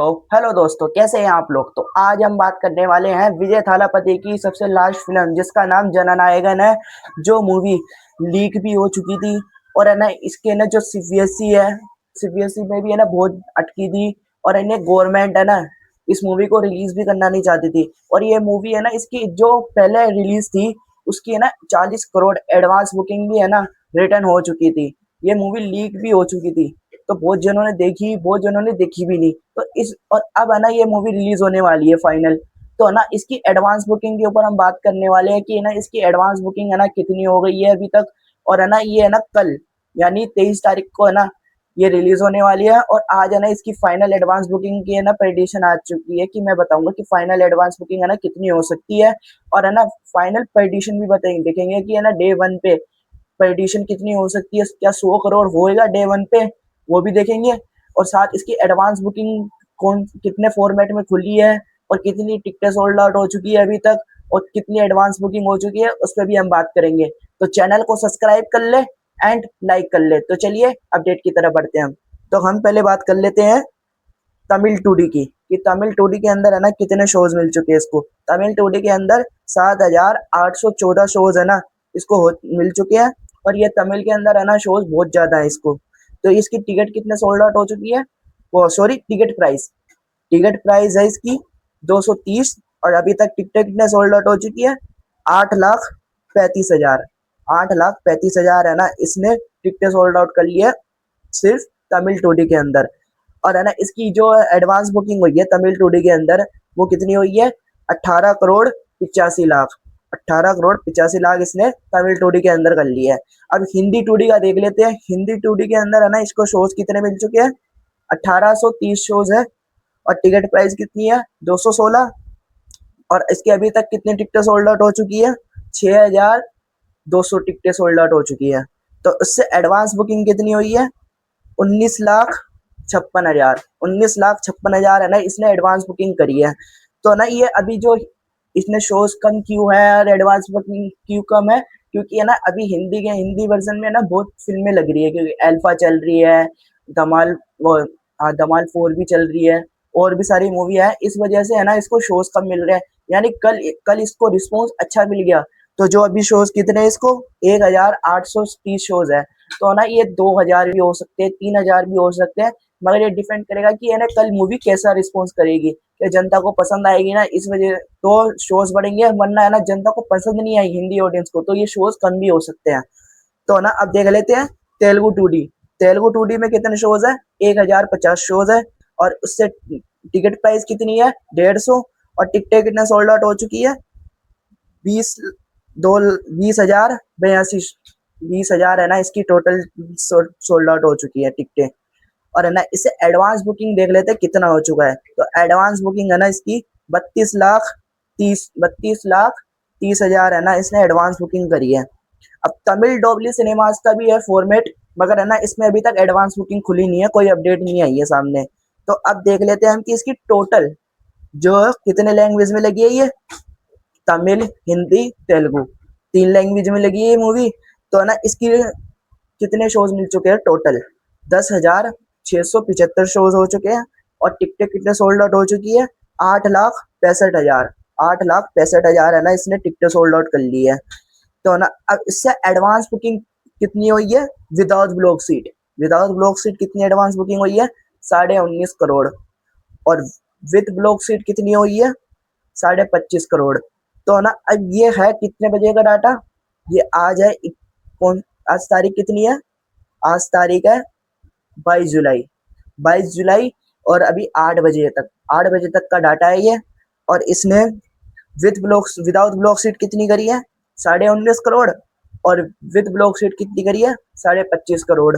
तो हेलो दोस्तों, कैसे हैं आप लोग। तो आज हम बात करने वाले हैं विजय थालापति की सबसे लास्ट फिल्म जिसका नाम जननायकन है, जो मूवी लीक भी हो चुकी थी। और है ना, इसके ना जो सीबीएसई है, सीबीएसई में भी है ना बहुत अटकी थी। और है ना, गवर्नमेंट है ना इस मूवी को रिलीज भी करना नहीं चाहती थी। और ये मूवी है ना, इसकी जो पहले रिलीज थी उसकी है ना 40 करोड़ एडवांस बुकिंग भी है ना रिटर्न हो चुकी थी। ये मूवी लीक भी हो चुकी थी। तो बहुत जनों ने देखी, बहुत जनों ने देखी भी नहीं। तो इस और अब है ना ये मूवी रिलीज होने वाली है फाइनल। तो है ना इसकी एडवांस बुकिंग के ऊपर हम बात करने वाले हैं कि है ना इसकी एडवांस बुकिंग है ना कितनी हो गई है अभी तक। और है ना ये है ना कल यानी 23 तारीख को है ना ये रिलीज होने वाली है। और आज है ना इसकी फाइनल एडवांस बुकिंग की है ना प्रेडिक्शन आ चुकी है कि मैं बताऊंगा कि फाइनल एडवांस बुकिंग है ना कितनी हो सकती है। और है ना फाइनल प्रेडिक्शन भी बताएंगे, देखेंगे कि है ना डे वन पे प्रेडिक्शन कितनी हो सकती है, क्या 100 करोड़ होएगा डे वन पे, वो भी देखेंगे। और साथ इसकी एडवांस बुकिंग कौन कितने फॉर्मेट में खुली है और कितनी टिकटें सोल्ड आउट हो चुकी है अभी तक और कितनी एडवांस बुकिंग हो चुकी है, उस पर भी हम बात करेंगे। तो चैनल को सब्सक्राइब कर ले एंड लाइक कर ले। तो चलिए अपडेट की तरफ बढ़ते हैं हम। तो हम पहले बात कर लेते हैं तमिल टूडी की, कि तमिल टूडी के अंदर है ना कितने शोज मिल चुके हैं इसको। तमिल टूडी के अंदर 7,814 शोज है ना इसको मिल चुके हैं। और ये तमिल के अंदर है ना शोज बहुत ज्यादा है इसको। तो इसकी टिकट कितने सोल्ड आउट हो चुकी है, वो सॉरी टिकट प्राइस है इसकी 230। और अभी तक टिकटें कितने सोल्ड आउट हो चुकी है, 8,35,000। 8,35,000 है ना इसने टिकटें सोल्ड आउट कर ली है सिर्फ तमिल टूडी के अंदर। और है ना इसकी जो एडवांस बुकिंग हुई है तमिल टूडी के अंदर, वो कितनी हुई है, 18 करोड़ 85 लाख। 18 करोड़ 85 लाख इसने तमिल टूडी के अंदर कर लिया है। अब हिंदी टूडी का देख लेते हैं। हिंदी टूडी के अंदर है ना इसको शोज कितने मिल चुके हैं, 1830 शोज है। और टिकट प्राइस कितनी है, 216। और इसके अभी तक कितनी टिकटें सोल्ड आउट हो चुकी है, 6,200 टिकटें सोल्ड आउट हो चुकी है। तो इससे एडवांस बुकिंग कितनी हुई है, 19,56,000। 19,56,000 है ना इसने एडवांस बुकिंग करी है। तो ना ये अभी जो इसने शोज कम क्यों है और एडवांस बुकिंग क्यों कम है, क्योंकि है ना अभी हिंदी वर्जन में ना बहुत फिल्में लग रही है, क्योंकि अल्फा चल रही है, धमाल वो हाँ धमाल 4 भी चल रही है, और भी सारी मूवी है। इस वजह से है ना इसको शोज कम मिल रहे हैं। यानी कल कल इसको रिस्पॉन्स अच्छा मिल गया। तो जो अभी शोज कितने हैं इसको, 1,830 शोज है। तो ना ये 2,000 भी हो सकते हैं, 3,000 भी हो सकते हैं। मगर ये डिपेंड करेगा कि है ना कल मूवी कैसा रिस्पॉन्स करेगी, कि जनता को पसंद आएगी ना, इस वजह तो शोज बढ़ेंगे। वरना है ना जनता को पसंद नहीं आई हिंदी ऑडियंस को, तो ये शोज कम भी हो सकते हैं। तो ना अब देख लेते हैं Telugu two D. Telugu two D में कितने शोज है, 1,050 शोज है। और उससे टिकट प्राइस कितनी है, 150। और टिकटें कितने सोल्ड आउट हो चुकी है, 20 दो 20,082। 20,000 है ना इसकी टोटल सोल्ड आउट हो चुकी है टिकटें। और है ना इससे एडवांस बुकिंग देख लेते हैं कितना हो चुका है। तो एडवांस बुकिंग है ना इसकी 32,30,30,30,000 है ना इसने एडवांस बुकिंग करी है। अब तमिल डोबली सिनेमास का भी है फॉर्मेट, मगर है ना इसमें अभी तक एडवांस बुकिंग खुली नहीं है, कोई अपडेट नहीं आई है सामने। तो अब देख लेते हैं हम कि इसकी टोटल जो कितने लैंग्वेज में लगी है ये, तमिल, हिंदी, तेलुगु, 3 लैंग्वेज में लगी है ये मूवी। तो है ना इसकी कितने शोज मिल चुके हैं टोटल, 10,675 शोज हो चुके हैं। और टिकटें कितने सोल्ड आउट हो चुकी है, 8,65,000। 8,65,000 है ना इसने टिकटें सोल्ड आउट कर ली है। तो ना अब इससे एडवांस बुकिंग कितनी हुई है, without block seat. Without block seat कितनी एडवांस बुकिंग हुई है, 19.5 करोड़। और विद ब्लॉक सीट कितनी हुई है, 25.5 करोड़। तो ना अब ये है कितने बजे का डाटा, ये आज है कौन, आज तारीख कितनी है, आज तारीख है 22 जुलाई। 22 जुलाई। और अभी 8 बजे तक का डाटा है ये। और इसने विदाउट ब्लॉक सीट कितनी करी है, 19.5 करोड़। और विद ब्लॉक सीट कितनी करी है, 25.5 करोड़।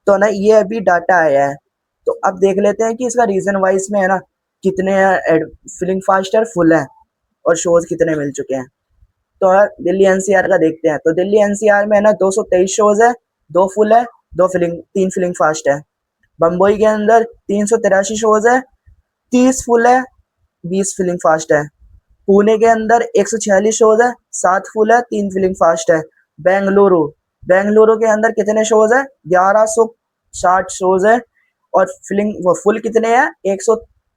तो ना ये अभी डाटा आया है। तो अब देख लेते हैं कि इसका रीजन वाइज में है ना कितने फिलिंग फास्टर फुल है और शोज कितने मिल चुके हैं। तो दिल्ली एनसीआर का देखते हैं। तो दिल्ली एनसीआर में है ना 223 शोज है, 2 फुल है, 3 फिलिंग फास्ट है। बम्बई के अंदर 383 शोज है, 30 फुल है, 20 फिलिंग फास्ट है। पुणे के अंदर 146 शोज है, 7 फुल है, 3 फिलिंग फास्ट है। बेंगलुरु बेंगलुरु के अंदर कितने शोज है, 1160 शोज है। और फिलिंग वो फुल कितने हैं,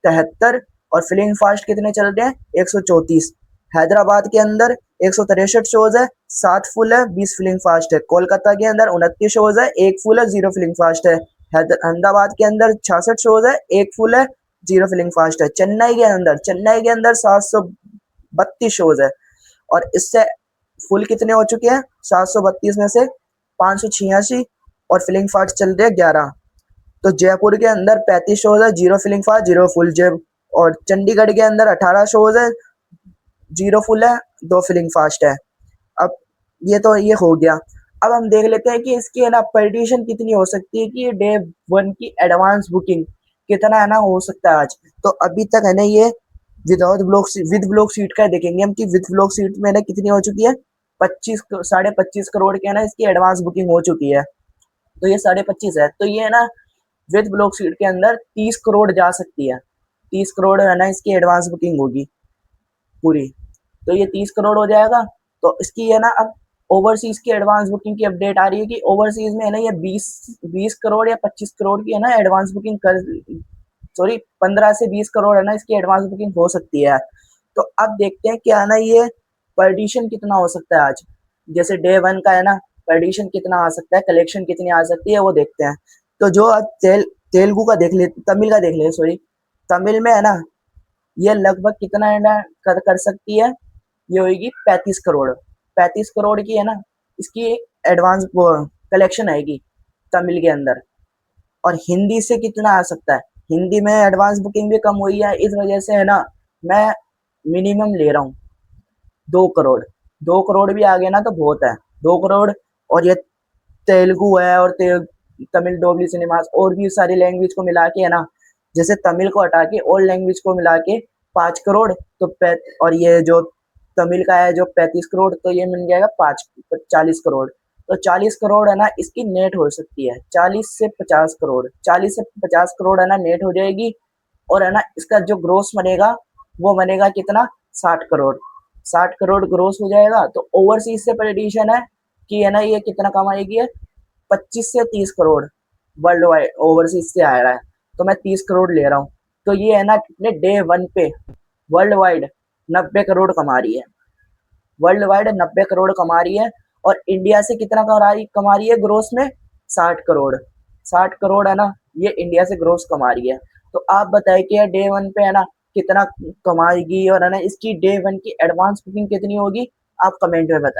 73 और फिलिंग फास्ट कितने चल रहे हैं 134। हैदराबाद के अंदर 163 शोज है, 7 फुल है, 20 फिलिंग फास्ट है। कोलकाता के अंदर 29 शोज है, 1 फुल है, 0 फिलिंग फास्ट है। अहमदाबाद के अंदर 66 शोज है, 1 फुल है, 0 फिलिंग फास्ट है। चेन्नई के अंदर 732 शोज है और इससे फुल कितने हो चुके हैं 732 में से 586 और फिलिंग फास्ट चल रहे हैं 11। तो जयपुर के अंदर 35 शोज है, 0 फिलिंग फास्ट, 0 फुल। जय और चंडीगढ़ के अंदर 18 शोज है, 0 फुल है, 2 फिलिंग फास्ट है। अब ये हो गया। अब हम देख लेते हैं कि इसकी है ना पर्डिशन कितनी हो सकती है कि ये डे 1 की एडवांस बुकिंग कितना है ना हो सकता है आज। तो अभी तक है ना ये विद ब्लॉक सीट का देखेंगे हम कि विद ब्लॉक सीट में ना कितनी हो चुकी है 25 करोड़ के है ना इसकी एडवांस बुकिंग हो चुकी है। तो ये 25.5 है, तो ये है ना विद ब्लॉक सीट के अंदर 30 करोड़ जा सकती है। 30 करोड़ है ना इसकी एडवांस बुकिंग होगी पूरी। तो ये 30 करोड़ हो जाएगा। तो इसकी है ना अब ओवरसीज की एडवांस बुकिंग की अपडेट आ रही है कि ओवरसीज में है ना ये 20 करोड़ या 25 करोड़ की है ना एडवांस बुकिंग 15 से 20 करोड़ है ना इसकी एडवांस बुकिंग हो सकती है। तो अब देखते हैं क्या है ना ये पर्डिशन कितना हो सकता है आज। जैसे डे 1 का है ना पर्डिशन कितना आ सकता है, कलेक्शन कितनी आ सकती है वो देखते हैं। तो जो आज तेलुगु का देख ले, तमिल का देख ले, सॉरी तमिल में है ना ये लगभग कितना है ना कर सकती है, ये होगी 35 करोड़। 35 करोड़ की है ना इसकी एडवांस कलेक्शन आएगी तमिल के अंदर। और हिंदी से कितना आ सकता है, हिंदी में एडवांस बुकिंग भी कम हुई है, इस वजह से है ना मैं मिनिमम ले रहा हूँ 2 करोड़। 2 करोड़ भी आ गया ना तो बहुत है 2 करोड़। और ये तेलुगु है और तमिल डोबली सिनेमास और भी सारी लैंग्वेज को मिला के है ना, जैसे तमिल को हटा के और लैंग्वेज को मिला के 5 करोड़। तो और ये जो तमिल का है जो 35 करोड़, तो ये मिल जाएगा 40 करोड़। तो 40 करोड़ है ना इसकी नेट हो सकती है, 40 से 50 करोड़, 40 से 50 करोड़ है ना नेट हो जाएगी। और है ना इसका जो ग्रोस बनेगा वो बनेगा कितना 60 करोड़। 60 करोड़ ग्रोस हो जाएगा। तो ओवरसीज से प्रेडिक्शन है कि है ना ये कितना कमाएगी है 25 से 30 करोड़ वर्ल्ड वाइड ओवरसीज से आ रहा है। तो मैं 30 करोड़ ले रहा हूँ। तो ये है ना कितने डे 1 पे वर्ल्ड वाइड 90 करोड़ कमा रही है, वर्ल्ड वाइड 90 करोड़ कमा रही है। और इंडिया से कितना कमा रही है ग्रोस में 60 करोड़। 60 करोड़ है ना ये इंडिया से ग्रोस कमा रही है। तो आप बताए कि डे 1 पे है ना कितना कमाएगी और है ना इसकी डे 1 की एडवांस बुकिंग कितनी होगी, आप कमेंट में बताएं।